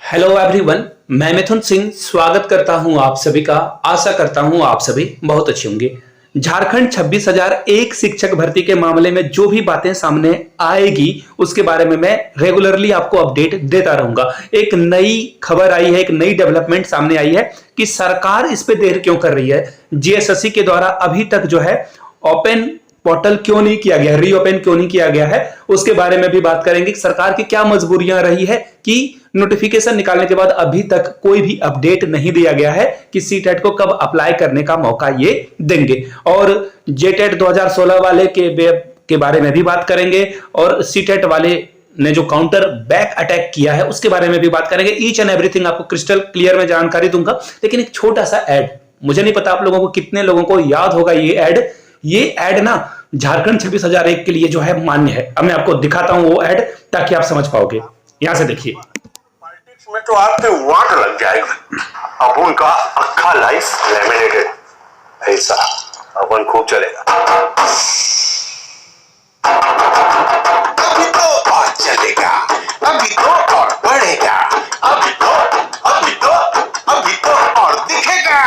Hello everyone, मैं मिथुन सिंह स्वागत करता हूं आप सभी का। आशा करता हूं आप सभी बहुत अच्छे होंगे। झारखंड 26,001 शिक्षक भर्ती के मामले में जो भी बातें सामने आएगी उसके बारे में मैं रेगुलरली आपको अपडेट देता रहूंगा। एक नई खबर आई है, एक नई डेवलपमेंट सामने आई है कि सरकार इस पे देर क्यों कर रही है। जीएसएससी के द्वारा अभी तक जो है ओपन पोर्टल क्यों नहीं किया गया, रीओपन क्यों नहीं किया गया है, उसके बारे में भी बात करेंगे कि सरकार की क्या मजबूरियां रही है कि नोटिफिकेशन निकालने के बाद अभी तक कोई भी अपडेट नहीं दिया गया है कि सीटेट को कब अप्लाई करने का मौका ये देंगे। और जेटेट 2016 वाले के बारे में भी बात करेंगे और सीटेट वाले ने जो काउंटर बैक अटैक किया है उसके बारे में भी बात करेंगे। ईच एंड एवरीथिंग आपको क्रिस्टल क्लियर में जानकारी दूंगा। लेकिन एक छोटा सा ऐड, मुझे नहीं पता आप लोगों को कितने लोगों को याद होगा ये ऐड ना झारखंड 26,001 के लिए जो है मान्य है। अब मैं आपको दिखाता हूं वो ऐड ताकि आप समझ पाओगे। यहां से देखिए। पॉलिटिक्स में तो आपके वाट लग जाएगा। अब उनका अक्खा लाइफ लेमिनेटेड ऐसा अपन खूब चलेगा। अभी तो और चलेगा, अभी तो और बढ़ेगा, अभी तो और दिखेगा।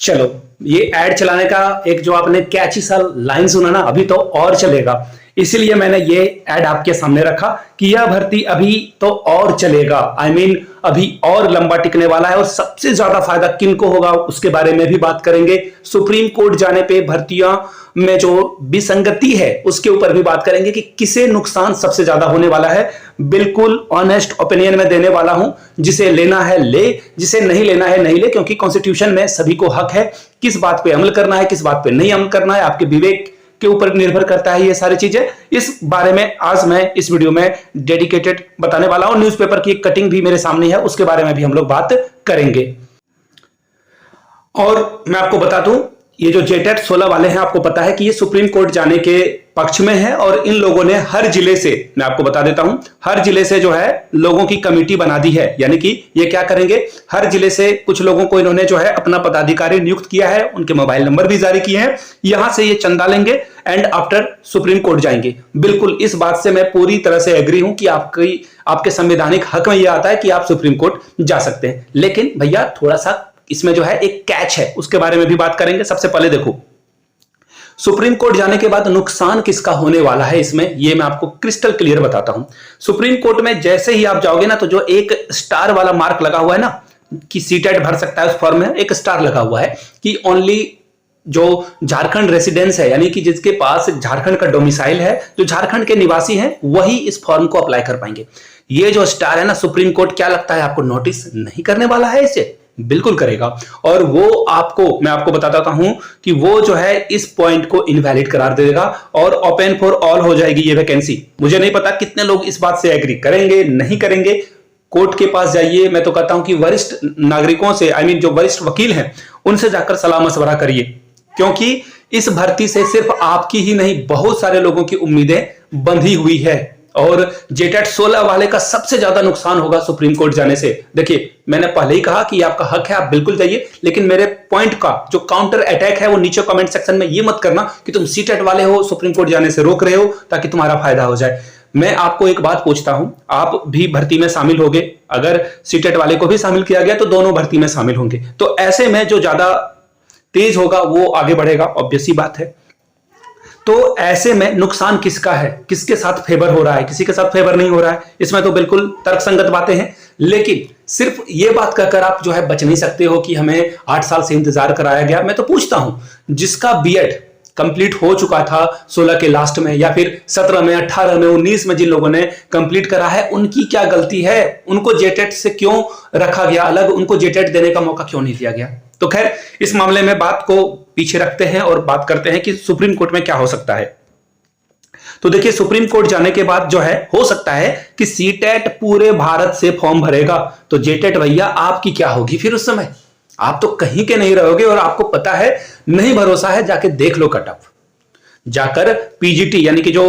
चलो, ये ऐड चलाने का एक जो आपने कैची सा लाइन सुना ना, अभी तो और चलेगा, इसीलिए मैंने ये ऐड आपके सामने रखा कि यह भर्ती अभी तो और चलेगा। आई मीन अभी और लंबा टिकने वाला है। और सबसे ज्यादा फायदा किनको होगा उसके बारे में भी बात करेंगे। सुप्रीम कोर्ट जाने पे भर्तियां में जो विसंगति है उसके ऊपर भी बात करेंगे कि किसे नुकसान सबसे ज्यादा होने वाला है। बिल्कुल ऑनेस्ट ओपिनियन में देने वाला हूं। जिसे लेना है ले, जिसे नहीं लेना है नहीं ले, क्योंकि कॉन्स्टिट्यूशन में सभी को हक है। किस बात पे अमल करना है, किस बात पे नहीं अमल करना है, आपके विवेक के ऊपर निर्भर करता है ये सारी चीजें। इस बारे में आज मैं इस वीडियो में डेडिकेटेड बताने वाला हूं। न्यूज़पेपर की एक कटिंग भी मेरे सामने है, उसके बारे में भी हम लोग बात करेंगे। और मैं आपको बता दूं, ये जो जेटेट 16 वाले हैं, आपको पता है कि ये सुप्रीम कोर्ट जाने के पक्ष में है। और इन लोगों ने हर जिले से, मैं आपको बता देता हूं, हर जिले से जो है लोगों की कमेटी बना दी है। यानी कि ये क्या करेंगे, हर जिले से कुछ लोगों को इन्होंने जो है अपना पदाधिकारी नियुक्त किया है, उनके मोबाइल नंबर भी जारी किए हैं। यहां से ये चंदा लेंगे एंड आफ्टर सुप्रीम कोर्ट जाएंगे। बिल्कुल इस बात से मैं पूरी तरह से एग्री हूं कि आपके संवैधानिक हक में यह आता है कि आप सुप्रीम कोर्ट जा सकते हैं। लेकिन भैया थोड़ा सा इसमें जो है एक कैच है, उसके बारे में भी बात करेंगे। सबसे पहले देखो, सुप्रीम कोर्ट जाने के बाद नुकसान किसका होने वाला है इसमें, ये मैं आपको क्रिस्टल क्लियर बताता हूं। सुप्रीम कोर्ट में जैसे ही आप जाओगे ना, तो जो एक स्टार वाला मार्क लगा हुआ है ना कि सीटेट भर सकता है, उस फॉर्म में एक स्टार लगा हुआ है कि ओनली जो झारखंड रेसिडेंस है, यानी कि जिसके पास झारखंड का डोमिसाइल है, जो झारखंड के निवासी हैं, वही इस फॉर्म को अप्लाई कर पाएंगे। ये जो स्टार है ना, सुप्रीम कोर्ट क्या लगता है आपको नोटिस नहीं करने वाला है इसे? बिल्कुल करेगा। और वो मैं आपको बताता हूं कि वो जो है इस पॉइंट को इनवैलिड करार दे देगा और ओपन फॉर ऑल हो जाएगी ये वैकेंसी। मुझे नहीं पता कितने लोग इस बात से एग्री करेंगे नहीं करेंगे। कोर्ट के पास जाइए, मैं तो कहता हूं कि वरिष्ठ नागरिकों से, आई मीन जो वरिष्ठ वकील हैं, उनसे जाकर सलाह मशवरा करिए, क्योंकि इस भर्ती से सिर्फ आपकी ही नहीं बहुत सारे लोगों की उम्मीदें बंधी हुई है। और जेटेट 16 वाले का सबसे ज्यादा नुकसान होगा सुप्रीम कोर्ट जाने से। देखिए, मैंने पहले ही कहा कि आपका हक है, आप बिल्कुल जाइए, लेकिन मेरे पॉइंट का जो काउंटर अटैक है वो नीचे कमेंट सेक्शन में ये मत करना कि तुम सीटेट वाले हो, सुप्रीम कोर्ट जाने से रोक रहे हो ताकि तुम्हारा फायदा हो जाए। मैं आपको एक बात पूछता हूं, आप भी भर्ती में शामिल होंगे, अगर सीटेट वाले को भी शामिल किया गया तो दोनों भर्ती में शामिल होंगे। तो ऐसे में जो ज्यादा तेज होगा वो आगे बढ़ेगा, ऑब्वियस सी बात है। तो ऐसे में नुकसान किसका है, किसके साथ फेवर हो रहा है, किसी के साथ फेवर नहीं हो रहा है, इसमें तो बिल्कुल तर्कसंगत बातें हैं। लेकिन सिर्फ ये बात कहकर आप जो है बच नहीं सकते हो कि हमें 8 साल से इंतजार कराया गया। मैं तो पूछता हूं, जिसका बीएड कंप्लीट हो चुका था 16 के लास्ट में, या फिर 17 में, 18 में, 19 में, जिन लोगों ने कंप्लीट करा है, उनकी क्या गलती है? उनको जेटेट से क्यों रखा गया अलग? उनको जेटेट देने का मौका क्यों नहीं दिया गया? तो खैर, इस मामले में बात को पीछे रखते हैं और बात करते हैं कि सुप्रीम कोर्ट में क्या हो सकता है। तो देखिए, सुप्रीम कोर्ट जाने के बाद जो है हो सकता है कि सीटेट पूरे भारत से फॉर्म भरेगा, तो जेटेट भैया आपकी क्या होगी फिर उस समय? आप तो कहीं के नहीं रहोगे। और आपको पता है, नहीं भरोसा है, जाके देख लो कट ऑफ, जाकर पीजीटी यानी कि जो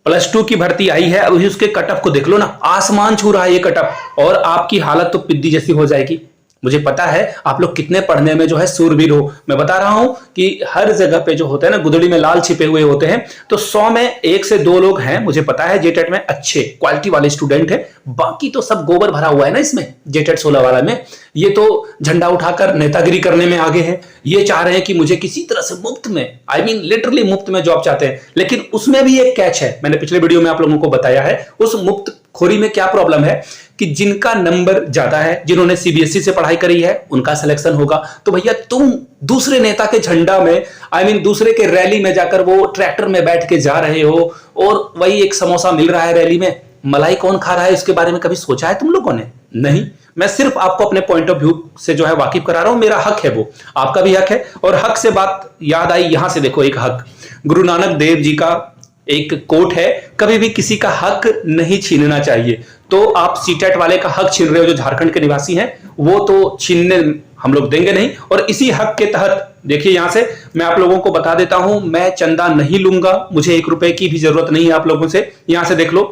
+2 की भर्ती आई है, अभी उसके कट ऑफ को देख लो ना, आसमान छू रहा है ये कट ऑफ, और आपकी हालत तो पिद्दी जैसी हो जाएगी। मुझे पता है आप लोग कितने पढ़ने में जो है सूरबीर हो। मैं बता रहा हूं कि हर जगह पे जो होता है ना, गुदड़ी में लाल छिपे हुए होते हैं। तो 100 में 1 से 2 लोग हैं, मुझे पता है जेटेट में अच्छे क्वालिटी वाले स्टूडेंट है, बाकी तो सब गोबर भरा हुआ है ना इसमें जेटेट 16 वाला में। ये तो झंडा उठाकर नेतागिरी करने में आगे हैं, ये चाह रहे हैं कि मुझे किसी तरह से मुफ्त में, आई मीन लिटरली मुफ्त में जॉब चाहते हैं। लेकिन उसमें भी एक कैच है, मैंने पिछले वीडियो में आप लोगों को बताया है। उस मुफ्त खोरी में क्या प्रॉब्लम है कि जिनका नंबर ज्यादा है, जिन्होंने सीबीएसई से पढ़ाई करी है, उनका सिलेक्शन होगा। तो भैया तुम दूसरे नेता के झंडा में, आई मीन दूसरे के रैली में जाकर वो ट्रैक्टर में बैठ के जा रहे हो, और वही एक समोसा मिल रहा है रैली में, मलाई कौन खा रहा है इसके बारे में कभी सोचा है तुम लोगों ने? नहीं। मैं सिर्फ आपको अपने पॉइंट ऑफ व्यू से जो है वाकिफ करा रहा हूं, मेरा हक है वो, आपका भी हक है। और हक से बात याद आई, यहां से देखो एक हक, गुरु नानक देव जी का एक कोट है, कभी भी किसी का हक नहीं छीनना चाहिए। तो आप सीटेट वाले का हक छीन रहे हो जो झारखंड के निवासी हैं, वो तो छीनने हम लोग देंगे नहीं। और इसी हक के तहत देखिए, यहां से मैं आप लोगों को बता देता हूं, मैं चंदा नहीं लूंगा, मुझे 1 रुपए की भी जरूरत नहीं है आप लोगों से। यहां से देख लो,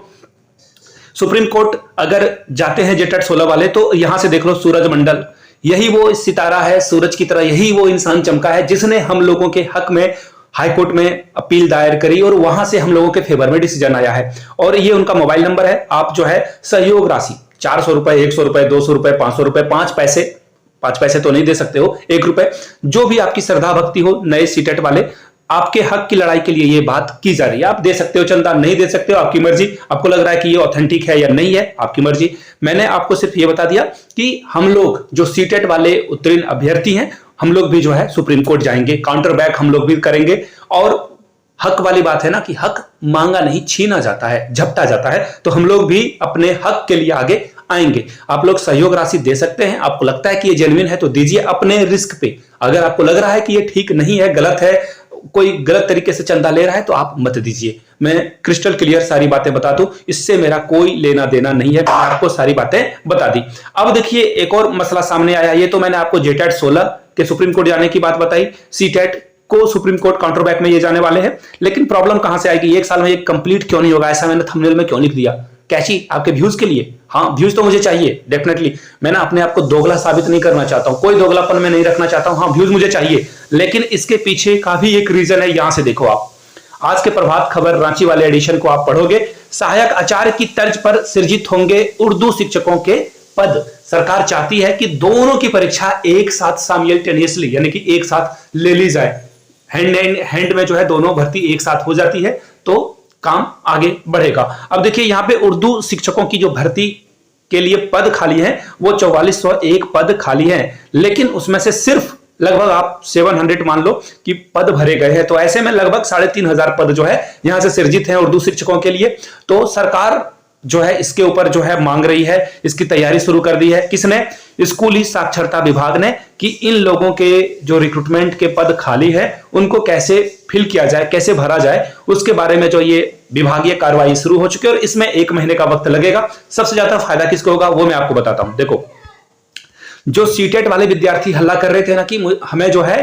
सुप्रीम कोर्ट अगर जाते हैं जेटेट 16 वाले, तो यहां से देख लो सूरज मंडल, यही वो सितारा है, सूरज की तरह यही वो इंसान चमका है जिसने हम लोगों के हक में हाईकोर्ट में अपील दायर करी, और वहां से हम लोगों के फेवर में डिसीजन आया है। और ये उनका मोबाइल नंबर है। आप जो है सहयोग राशि 400 रुपए, 100 रुपए, 200 रुपए, 500 रुपए, 5 पैसे तो नहीं दे सकते हो, 1 रुपए, जो भी आपकी श्रद्धा भक्ति हो, नए सीटेट वाले आपके हक की लड़ाई के लिए ये बात की जा रही है। आप दे सकते हो चंदा, नहीं दे सकते हो, आपकी मर्जी। आपको लग रहा है कि ये ऑथेंटिक है या नहीं है, आपकी मर्जी। मैंने आपको सिर्फ ये बता दिया कि हम लोग जो सीटेट वाले उत्तीर्ण अभ्यर्थी हैं, हम लोग भी जो है सुप्रीम कोर्ट जाएंगे, काउंटर बैक हम लोग भी करेंगे। और हक वाली बात है ना कि हक मांगा नहीं, छीना जाता है, झपटा जाता है। तो हम लोग भी अपने हक के लिए आगे आएंगे। आप लोग सहयोग राशि दे सकते हैं, आपको लगता है कि ये जेन्युइन है तो दीजिए अपने रिस्क पे। अगर आपको लग रहा है कि ये ठीक नहीं है, गलत है, कोई गलत तरीके से चंदा ले रहा है, तो आप मत दीजिए। मैं क्रिस्टल क्लियर सारी बातें बता दूं, इससे मेरा कोई लेना देना नहीं है, मैंने आपको सारी बातें बता दी। अब देखिए एक और मसला सामने आया। ये तो मैंने आपको जेटेट 16 के सुप्रीम कोर्ट जाने की बात बताई, सीटेट को सुप्रीम कोर्ट काउंटर बैक में ये जाने वाले हैं। लेकिन प्रॉब्लम कहां से आएगी, 1 साल में ये कंप्लीट क्यों नहीं होगा? ऐसा मैंने थंबनेल में क्यों लिख दिया? कैची आपके व्यूज के लिए? हाँ, व्यूज तो मुझे चाहिए डेफिनेटली। मैं ना अपने आप को दोगला साबित नहीं करना चाहता हूं, कोई दोगलापन में नहीं रखना चाहता हूं। हाँ, व्यूज मुझे चाहिए, लेकिन इसके पीछे का भी एक रीजन है। यहां से देखो, आप आज के प्रभात खबर रांची वाले एडिशन को आप पढ़ोगे, सहायक आचार्य की तर्ज पर सृजित होंगे उर्दू शिक्षकों के पद। सरकार चाहती है कि दोनों की परीक्षा एक साथ साइमल्टेनियसली, यानी कि एक साथ ले ली जाए, हैंड इन हैंड में जो है दोनों भर्ती एक साथ हो जाती है, तो काम आगे बढ़ेगा। अब देखिए यहां पे उर्दू शिक्षकों की जो भर्ती के लिए पद खाली है, वो 4401 पद खाली है, लेकिन उसमें से सिर्फ लगभग आप 700 मान लो कि पद भरे गए हैं। तो ऐसे में लगभग 3500 पद जो है यहां से सृजित हैं उर्दू शिक्षकों के लिए। तो सरकार जो है इसके ऊपर जो है मांग रही है, इसकी तैयारी शुरू कर दी है। किसने? स्कूली साक्षरता विभाग ने, कि इन लोगों के जो रिक्रूटमेंट के पद खाली है उनको कैसे फिल किया जाए, कैसे भरा जाए, उसके बारे में जो ये विभागीय कार्रवाई शुरू हो चुकी है। और इसमें 1 महीने का वक्त लगेगा। सबसे ज्यादा फायदा किसको होगा वो मैं आपको बताता हूं। देखो, जो सीटेट वाले विद्यार्थी हल्ला कर रहे थे ना कि हमें जो है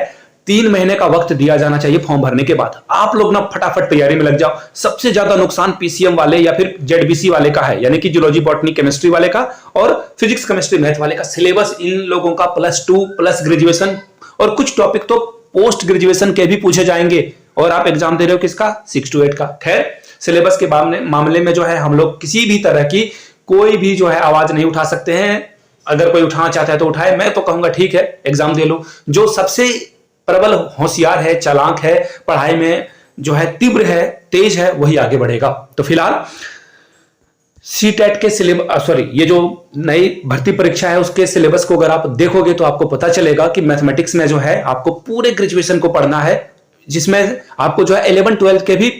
3 महीने का वक्त दिया जाना चाहिए फॉर्म भरने के बाद, आप लोग ना फटाफट तैयारी में लग जाओ। सबसे ज्यादा नुकसान पीसीएम वाले या फिर जेडबीसी वाले का है, यानी कि जूलॉजी बॉटनी केमिस्ट्री वाले का और फिजिक्स केमिस्ट्री मैथ वाले का। सिलेबस इन लोगों का +2 प्लस ग्रेजुएशन, और कुछ टॉपिक तो पोस्ट ग्रेजुएशन के भी पूछे जाएंगे। और आप एग्जाम दे रहे हो किसका? 6 to 8 का। खैर, सिलेबस के मामले में जो है हम लोग किसी भी तरह की कोई भी जो है आवाज नहीं उठा सकते हैं। अगर कोई उठाना चाहता है तो उठाए, मैं तो कहूंगा ठीक है एग्जाम दे लो। जो सबसे प्रबल होशियार है, चालाक है, पढ़ाई में जो है तीव्र है, तेज है, वही आगे बढ़ेगा। तो फिलहाल सीटेट के सिलेबस, ये जो नई भर्ती परीक्षा है उसके सिलेबस को अगर आप देखोगे तो आपको पता चलेगा कि मैथमेटिक्स में जो है आपको पूरे ग्रेजुएशन को पढ़ना है, जिसमें आपको जो है 11-12 के भी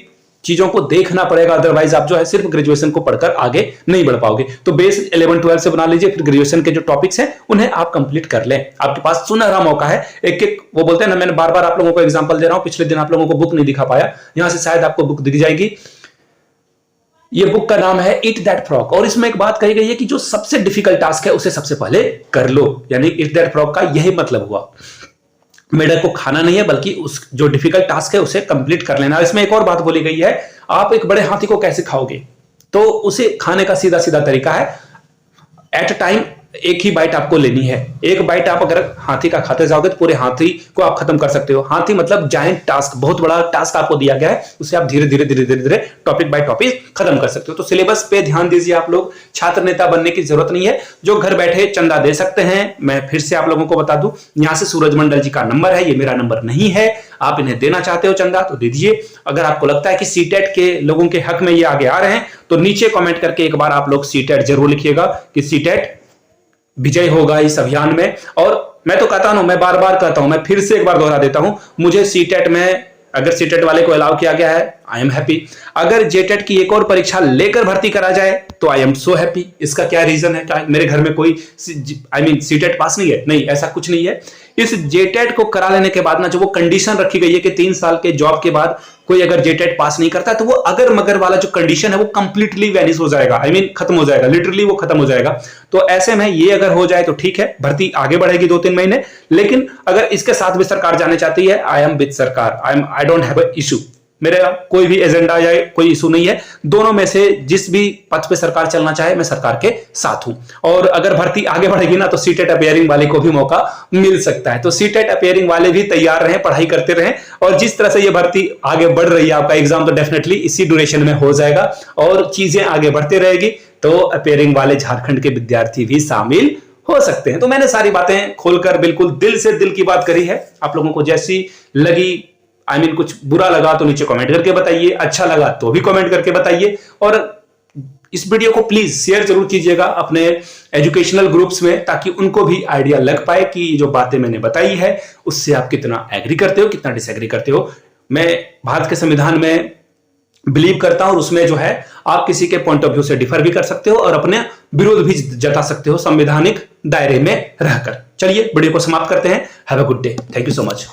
चीजों को देखना पड़ेगा। अदरवाइज आप जो है सिर्फ ग्रेजुएशन को पढ़कर आगे नहीं बढ़ पाओगे। तो बेस 11-12 से बना लीजिए, फिर ग्रेजुएशन के जो टॉपिक्स हैं उन्हें आप कंप्लीट कर लें। आपके पास सुनहरा मौका है। एक वो बोलते हैं ना, मैंने बार बार आप लोगों को एग्जांपल दे रहा हूं, पिछले दिन आप लोगों को बुक नहीं दिखा पाया, यहां से शायद आपको बुक दिख जाएगी। ये बुक का नाम है ईट दैट फ्रॉग, और इसमें एक बात कही गई है कि जो सबसे डिफिकल्ट टास्क है उसे सबसे पहले कर लो, यानी ईट दैट फ्रॉग का यही मतलब हुआ। मेढक को खाना नहीं है, बल्कि उस जो डिफिकल्ट टास्क है उसे कंप्लीट कर लेना। इसमें एक और बात बोली गई है, आप एक बड़े हाथी को कैसे खाओगे, तो उसे खाने का सीधा सीधा तरीका है, एट अ टाइम एक ही बाइट आपको लेनी है। एक बाइट आप अगर हाथी का खाते जाओगे तो पूरे हाथी को आप खत्म कर सकते हो। हाथी मतलब जायंट टास्क, बहुत बड़ा टास्क आपको दिया गया है, उसे आप धीरे धीरे धीरे धीरे धीरे टॉपिक बाय टॉपिक खत्म कर सकते हो। तो सिलेबस पे ध्यान दीजिए आप लोग, छात्र नेता बनने की जरूरत नहीं है, जो घर बैठे चंदा दे सकते हैं। मैं फिर से आप लोगों को बता दूं, यहां से सूरज मंडल जी का नंबर है, ये मेरा नंबर नहीं है। आप इन्हें देना चाहते हो चंदा तो दे दीजिए। अगर आपको लगता है कि सीटेट के लोगों के हक में ये आगे आ रहे हैं तो नीचे कमेंट करके एक बार आप लोग सीटेट जरूर लिखिएगा कि सीटेट विजय होगा इस अभियान में। और मैं तो कहता हूं, मैं बार बार कहता हूं, मैं फिर से एक बार दोहरा देता हूं, मुझे सीटेट में अगर सीटेट वाले को अलाउ किया गया है, आई एम हैप्पी। अगर जेटेट की एक और परीक्षा लेकर भर्ती करा जाए तो आई एम सो हैप्पी। इसका क्या रीजन है? क्या मेरे घर में कोई सीटेट पास नहीं है? नहीं, ऐसा कुछ नहीं है। इस जेटेट को करा लेने के बाद ना, जो वो कंडीशन रखी गई है कि 3 साल के जॉब के बाद कोई अगर जेटेट पास नहीं करता तो वो अगर मगर वाला जो कंडीशन है वो कंप्लीटली वैनिश हो जाएगा, खत्म हो जाएगा, लिटरली वो खत्म हो जाएगा। तो ऐसे में ये अगर हो जाए तो ठीक है, भर्ती आगे बढ़ेगी 2-3 महीने। लेकिन अगर इसके साथ भी सरकार जाने चाहती है, आई एम विद सरकार, I don't have a issue. मेरा कोई भी एजेंडा या कोई इशू नहीं है। दोनों में से जिस भी पथ पे सरकार चलना चाहे, मैं सरकार के साथ हूं। और अगर भर्ती आगे बढ़ेगी ना तो सीटेट अपियरिंग वाले को भी मौका मिल सकता है। तो सीटेट अपियरिंग वाले भी तैयार रहें, पढ़ाई करते रहें। और जिस तरह से ये भर्ती आगे बढ़ रही है, आपका एग्जाम तो डेफिनेटली इसी ड्यूरेशन में हो जाएगा और चीजें आगे बढ़ते रहेगी, तो अपियरिंग वाले झारखंड के विद्यार्थी भी शामिल हो सकते हैं। तो मैंने सारी बातें खोलकर बिल्कुल दिल से दिल की बात करी है। आप लोगों को जैसी लगी, कुछ बुरा लगा तो नीचे कमेंट करके बताइए, अच्छा लगा तो भी कमेंट करके बताइए। और इस वीडियो को प्लीज शेयर जरूर कीजिएगा अपने एजुकेशनल ग्रुप्स में, ताकि उनको भी आइडिया लग पाए कि जो बातें मैंने बताई है उससे आप कितना एग्री करते हो, कितना डिसएग्री करते हो। मैं भारत के संविधान में बिलीव करता हूं और उसमें जो है आप किसी के पॉइंट ऑफ व्यू से डिफर भी कर सकते हो और अपने विरोध भी जता सकते हो संवैधानिक दायरे में रहकर। चलिए वीडियो को समाप्त करते हैं। Have a good day, thank you so much.